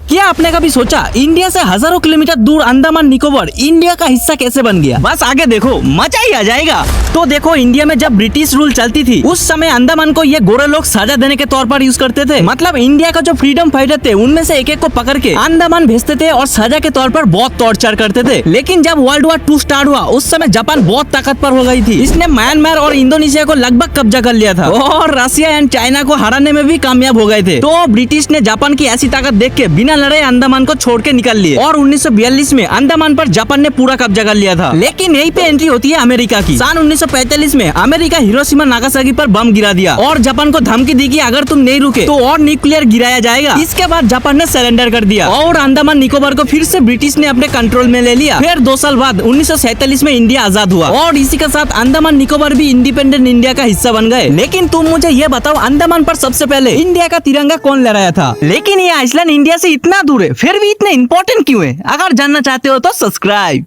क्या आपने कभी सोचा इंडिया से हजारों किलोमीटर दूर अंडमान निकोबार इंडिया का हिस्सा कैसे बन गया? बस आगे देखो, मजा ही आ जाएगा। तो देखो, इंडिया में जब ब्रिटिश रूल चलती थी उस समय अंडमान को ये गोरे लोग सजा देने के तौर पर यूज करते थे। मतलब इंडिया का जो फ्रीडम फाइटर थे उनमें से एक एक को पकड़ के अंडमान भेजते थे और सजा के तौर पर बहुत टॉर्चर करते थे। लेकिन जब वर्ल्ड वॉर 2 स्टार्ट हुआ उस समय जापान बहुत ताकतवर हो गई थी। इसने म्यांमार और इंडोनेशिया को लगभग कब्जा कर लिया था और रशिया एंड चाइना को हराने में भी कामयाब हो गए थे। तो ब्रिटिश ने जापान की ऐसी ताकत देख के बिना लड़े अंडमान को छोड़ के निकल लिए और 1942 में अंडमान पर जापान ने पूरा कब्जा कर लिया था। लेकिन यहीं पे एंट्री होती है अमेरिका की। सन 1945 में अमेरिका हिरोशिमा नागासाकी पर बम गिरा दिया और जापान को धमकी दी कि अगर तुम नहीं रुके तो और न्यूक्लियर गिराया जाएगा। इसके बाद जापान ने सरेंडर कर दिया और अंडमान निकोबार को फिर से ब्रिटिश ने अपने कंट्रोल में ले लिया। फिर 2 साल बाद 1947 में इंडिया आजाद हुआ और इसी के साथ अंडमान निकोबार भी इंडिपेंडेंट इंडिया का हिस्सा बन गए। लेकिन तुम मुझे ये बताओ, अंडमान पर सबसे पहले इंडिया का तिरंगा कौन लहराया था? लेकिन ये आइसलैंड इंडिया से इतना दूर है, फिर भी इतने इंपॉर्टेंट क्यों है? अगर जानना चाहते हो तो सब्सक्राइब।